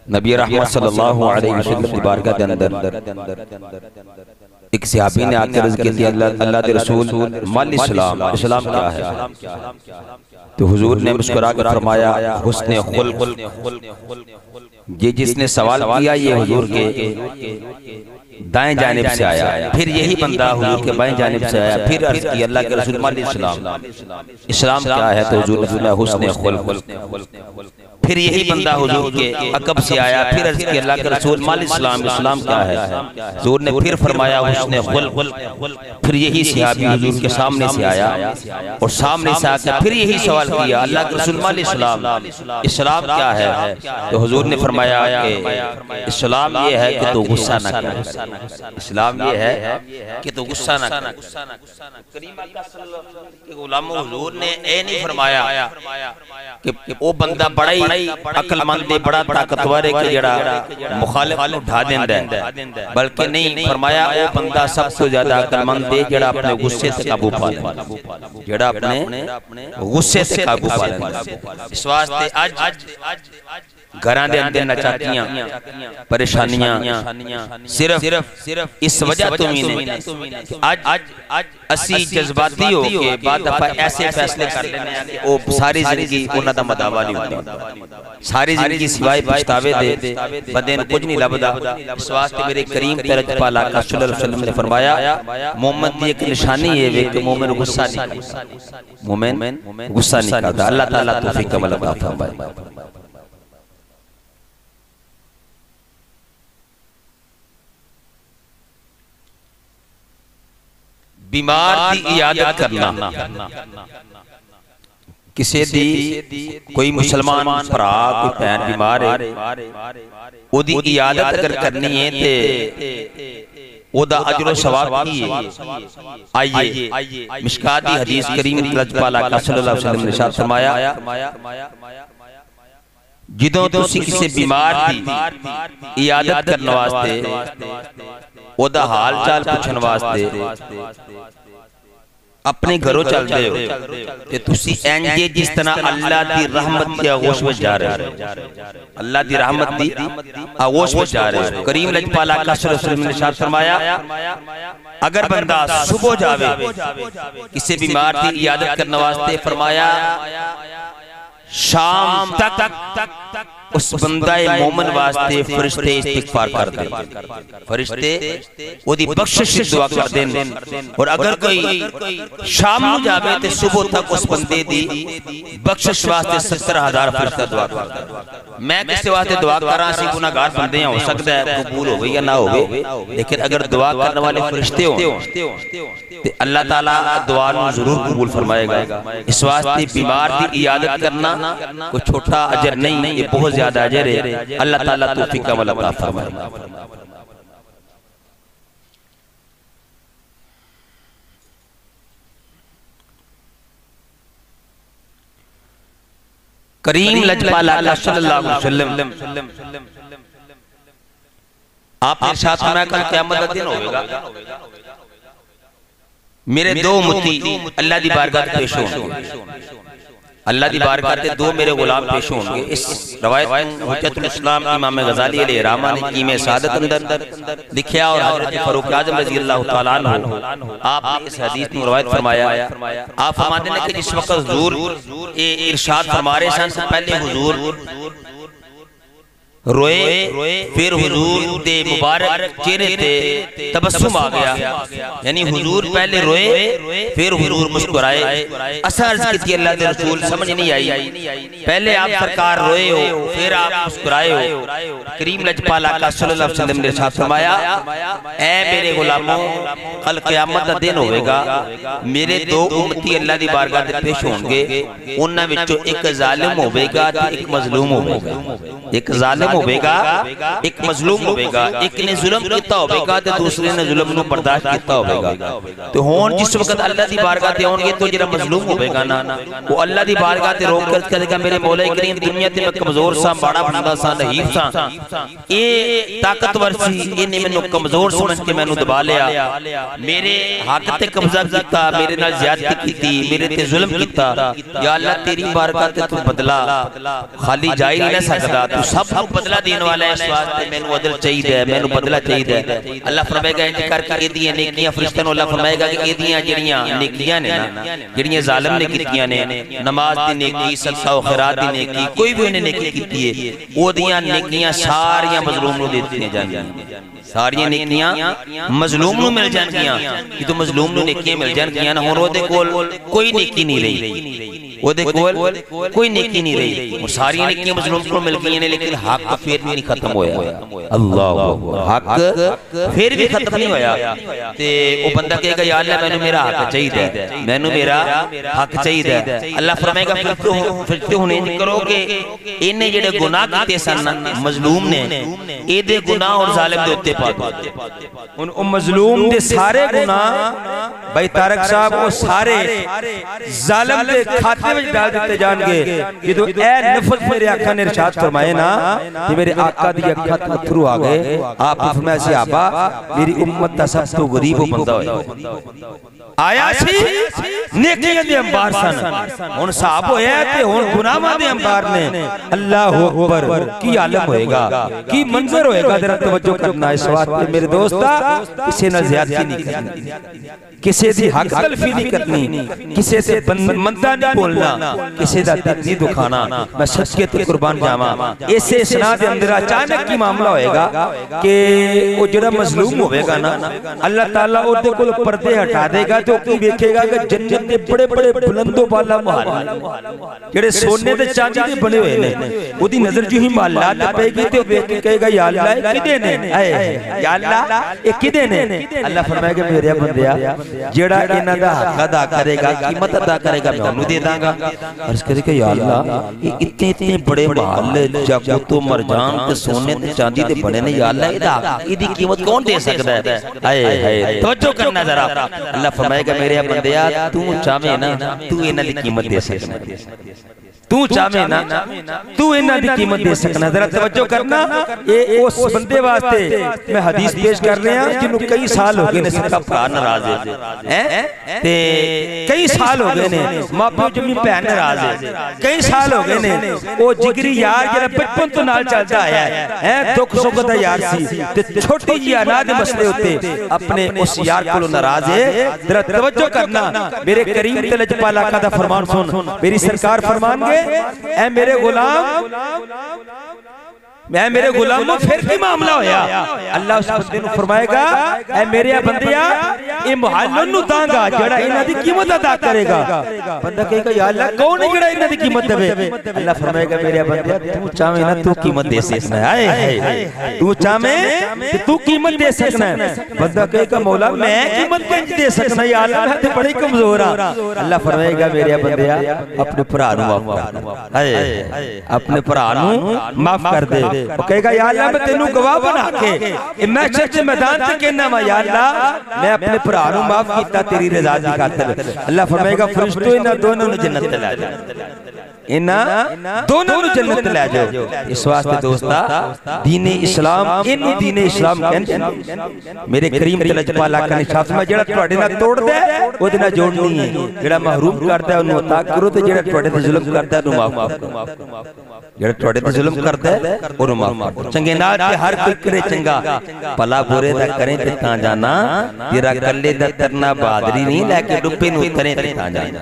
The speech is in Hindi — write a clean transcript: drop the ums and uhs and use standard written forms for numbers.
नबी रहमत सल्लल्लाहु अलैहि वसल्लम की बारगाह के अंदर एक सहाबी ने आकर अर्ज़ की थी, अल्लाह के रसूल मल इस्लाम, इस्लाम क्या है? तो हुजूर ने मुस्कुरा कर फरमाया, हुस्ने खुल्क। ये जिसने सवाल किया ये हुजूर के दाएं जानिब से आया, फिर यही बंदा हुजूर के बाएं जानिब से आया, फिर अर्ज़ की अल्लाह के रसूल मल इस्लाम, इस्लाम क्या है? तो हुजूर ने फरमाया हुस्ने खुल्क। फिर यही बंदा हुजूर के अकब से आया, फिर अर्ज़ की अल्लाह के रसूल मल इस्लाम, इस्लाम क्या है? हुजूर ने फिर फरमाया हुस्ने खुल्क। फिर यही सहाबी हुजूर के सामने से आया और सामने से आकर फिर यही सवाल किया, अल्लाह के रसूल मल इस्लाम, इस्लाम क्या है? तो हुजूर ने फरमाया कि इस्लाम ये है कि तू गुस्सा न कर, इस्लाम ये है कि तू गुस्सा न कर। करीम अल्लाह सल्लल्लाहु अलैहि गुलामों, हुजूर ने ए नहीं फरमाया कि वो बंदा बड़ा ही अकलमंद है, बड़ा ताकतवर है कि जेड़ा मुखालिफ को ढा देंदा है, बल्कि नहीं फरमाया वो बंदा सबसे ज्यादा अकलमंद है जेड़ा अपने गुस्से से काबू पा ले, जेड़ा अपने गुस्से से काबू पा ले। इस वास्ते आज घरां दे अंदर नचाकियां परेशानियां सिर्फ इस वजह तो ही नहीं, आज असी जज्बाती हो के बाद दफा ऐसे फैसले कर लेने हैं कि वो सारी जिंदगी उन्हां दा मदावा नहीं होता, सारी जिंदगी सिवाय पछतावे दे बंदे नूं कुछ नहीं लभदा। इस वास्ते मेरे करीम तेरे पाक आका सल्लल्लाहु अलैहि वसल्लम ने फरमाया मोमिन दी एक निशानी है वे कि मोमिन गुस्सा नहीं करता, मोमिन गुस्सा नहीं करता। अल्लाह ताला तौफीक अमल अता फरमाए। बीमार दी इयादत करना, किसी दी कोई मुसलमान भरा कोई भैन बीमार है ओदी इयादत अगर करनी है ते ओदा अजर सवाब की है। आइए मिशकात दी हदीस करीम पाक आका सल्लल्लाहु अलैहि वसल्लम ने इरशाद फरमाया, जिदों तुसी किसी बीमार दी इयादत करने वास्ते ओदा हाल चाल पूछन वास्ते अपने घरों चलते हो ते तुसी इंजे जिस तरह अल्लाह दी रहमत की आगोश में जा रहे हो, अल्लाह दी रहमत दी आगोश में जा रहे हो। करीम लजपाल आका सल्लल्लाहु अलैहि वसल्लम ने इरशाद फरमाया, अगर बंदा सुबह जावे किसी बीमार दी इयादत करने वास्ते, फरमाया शाम तक उस बंदाए मोमिन वास्ते फरिश्ते इस्तिगफार कर दे, फरिश्ते ओदी बख्शिश दुआ कर देन। और अगर कोई शाम को जावे ते सुबह तक उस बंदे दी बख्शिश वास्ते 70,000 फरिश्ता दुआ कर दे। मैं किसी वास्ते दुआ करा सी गुनाहगार बंदे हो सकता है कबूल होवे या ना होवे, लेकिन अगर दुआ करने वाले फरिश्ते हो ते अल्लाह ताला दुआ नु जरूर कबूल फरमाएगा। इस वास्ते बीमार दी इयादत करना कोई छोटा अजर नहीं, ये बहुत ज्यादा अजर है। अल्लाह ताला तौफीक अमल अता फरमाए। करीम लजपाल आका सल्लल्लाहु अलैहि वसल्लम आपने इरशाद फरमाया कल क़यामत का दिन होगा, मेरे दो उम्मती अल्लाह दी बारगाह में पेश होंगे, अल्लाह दी बारगाह में दो मेरे गुलाम पेश होंगे। इस रवायत हुज्जतुल इस्लाम इमाम गज़ाली अलैहिर्रहमा ने कीमे सादत अंदर लिखा और हज़रत फारूक आज़म रज़ियल्लाहु तआला अन्हु आपने इस हदीस में रवायत फरमाया, आप फरमाते हैं कि जिस वक्त हुजूर ये इरशाद फरमा रहे सन, पहले हुजूर रोए, फिर हुजूर दे मुबारक चेहरे ते तबस्सुम आ गया, यानी हुजूर पहले रोए फिर हुजूर मुस्कुराए। असा अर्ज़ की अल्लाह के रसूल समझ नहीं आई, पहले आप सरकार रोए हो फिर आप मुस्कुराए हो। करीम लजपाल आका सल्लल्लाहु अलैहि वसल्लम ने इरशाद फरमाया, ऐ मेरे गुलामों कल क़यामत का दिन होगा, मेरे दो उम्मती अल्लाह दी बारगाह में पेश होंगे, उन्हां विचों एक जालिम होवेगा ते एक मजलूम होवेगा, एक जालिम होवेगा एक मजलूम होवेगा, एक ने जुल्म किया होवेगा ते दूसरे ने जुल्म नु बर्दाश्त किया होवेगा। तो हुण जिस वक्त अल्लाह दी बारगाह ते आउणगे तो जेड़ा मजलूम होवेगा ना वो अल्लाह दी बारगाह ते रोक कर कहेगा, मेरे मौला करीम दुनिया ते मैं कमजोर सा, बड़ा बंदा सा, दहीफ सा, ये ताकतवर सी, इन्हें मैनू कमजोर समझ के मैनू दबा लिया, मेरे हक ते कब्जा किया, मेरे नाल ज़्यादती की, मेरे ते जुल्म किया। या अल्लाह तेरी बारगाह ते तू बदला खाली जा ही नहीं सकदा, तू सब बदला देने वाला है, इस वास्ते मैनू अदल चाहिए, मैनू बदला चाहिए। अल्लाह फरमाएगा इंज करके एदियां नेकियां फरिश्ते नूं अल्लाह फरमाएगा कि एदियां जिहड़ियां नेकियां ने ना, जिहड़ियां जालिम ने कीतियां ने, नमाज दी नेकी, सदका व खैरात दी नेकी, कोई भी उन्हें नेकी कीती है ओदियां नेकियां सारियां मजलूम नूं दे दित्तियां जांदियां, सारियां नेकियां मजलूम नूं मिल जाणगियां। कि तो मजलूम नूं नेकियां मिल जाणगियां ना, हुण ओदे कोल कोई नेकी नहीं रही, ओदे कोल कोई नेकी नहीं रही, और सारियां नेकियां मजलूम को मिल गई ने, लेकिन हक फिर भी नहीं खत्म होया। अल्लाह हक फिर भी खत्म नहीं होया। ते ओ बंदा कहेगा या अल्लाह मैनू मेरा हक चाहिए, मैनू मेरा हक चाहिए। अल्लाह फरमाएगा फिर तो हुण इंज करो कि इन्हें जेड़े गुनाह कीते सन मजलूम ने, एदे गुनाह और जालिम दे उत्ते पा दो। उन मजलूम दे सारे गुनाह भाई तारक साहब वो सारे जालिम दे खाते में डाल दिते जाएंगे। कि तो ए नफस मेरे आका ने इरशाद फरमाए ना कि मेरे आका दी अखां तो अथरू आ गए। आप फरमाया सहाबा मेरी उम्मत दा सब तो गरीब वो बंदा होए आया सी नेकियां दे अंबार सन, हुन साहब होया ते हुन गुनाहां दे अंबार ने। अल्लाह अकबर की आलम होएगा, की मंजर होएगा, जरा तवज्जो करना इस वास्ते मेरे दोस्ता। किसी नाल ज़्यादती नहीं करनी, किसी दी हक तलफी नहीं करनी, किसी से मंदा नहीं बोलना, किसी दा दिल नहीं दुखाना। मैं सच के ते कुर्बान जावा, ऐसे सना दे अंदर अचानक की मामला होएगा कि वो जेड़ा मजलूम होएगा ना, अल्लाह ताला ओदे कोल पर्दे हटा देगा तो की देखेगा कि जन्नत दे बड़े बड़े बुलंदो बाला महल जेड़े सोने ते चांदी दे बने हुए ने, ओदी नजर जो ही महला ते पेगी ते वेख के कहेगा या अल्लाह किदे ने, या अल्लाह ये किदे ने। अल्लाह फरमाएगा मेरे बंदिया जेड़ा इन्हां दा हक अदा करेगा, कीमत अदा करेगा, मैं उन्हें दे दांगा। अर्ज करे या अल्लाह ये इतने इतने बड़े महल जाकुतो मरजान ते सोने ते चांदी दे बने ने, या अल्लाह इदा इदी कीमत कौन दे सकदा है। हाय हाय तवज्जो करना जरा। अल्लाह फरमाएगा मेरे बंदिया तू चाहे ना तू इन्हां दी कीमत दे सकना, तू चाहे ना तू इन्हां दी कीमत दे सकना। जरा तवज्जो करना, ये उस बंदे वास्ते मैं हदीस पेश कर रहे हैं जिन्हों कई साल हो गए ने सबका भरा नाराज है, ते कई साल हो गए ने मां प्यो जम्मी भैन नाराज है, कई साल हो गए ने वो जिगरी यार जेड़ा बचपन तो नाल चलदा आया है, दुख सुख दा यार सी ते छोटी जी अनाज दे मसले उत्ते अपने उस यार कोलों नाराज है। जरा तवज्जो करना, मेरे करीम ते लजपाल आका दा फरमान सुन। मेरी सरकार फरमानगे ऐ मेरे गुलाम, मैं मेरे गुलामों फिर की मामला होया। अल्लाह उस बंदे नु फरमाएगा ऐ मेरे बंदिया ए मुहल्लन नु दांगा जेड़ा इन्हां दी कीमत अदा करेगा। बंदा कहेगा या अल्लाह कौन है जेड़ा इन्हां दी कीमत देवे। अल्लाह फरमाएगा मेरे बंदिया तू चाहे ना तू कीमत दे सकना है, हाय तू चाहे ते तू कीमत दे सकना है। बंदा कहेगा मौला मैं कीमत कैसे दे सकना, या अल्लाह मैं तो बड़ी कमजोर हां। अल्लाह फरमाएगा मेरे बंदिया अपने भरा नु माफ कर, हाय अपने भरा नु माफ कर दे। वो कहेगा या अल्लाह मैं तेनू गवाह बना के मैं सच मैदान ते कहना वा या अल्लाह मैं अपने भरा नु माफ कीता तेरी रजा दी खातिर। अल्लाह फरमाएगा फरिश्तों इन्हां दोनों नु जन्नत ते ले जाओ, इन्हां दोनों नु जन्नत ले जाओ। इस वास्ते दोस्ता दीन इस्लाम इनु दीन इस्लाम कहंदे। मेरे करीम ते लजपाल आका ने शाफ में जेड़ा तुहाडे नाल तोड़दा है ओदे नाल जोड़नी है, जेड़ा महरूम करदा है ओनु अता करो ते जेड़ा तुहाडे ते जुल्म करदा है ओनु माफ करो, जेड़ा तुहाडे ते जुल्म करदा है ओनु माफ करो। चंगे नाल ते हर कोई करे चंगा, भला बुरे दा करे ते तां जाना, तेरा कल्ले दा तरना बहादरी नहीं लेके डुब्बे नु करे ते तां जाना।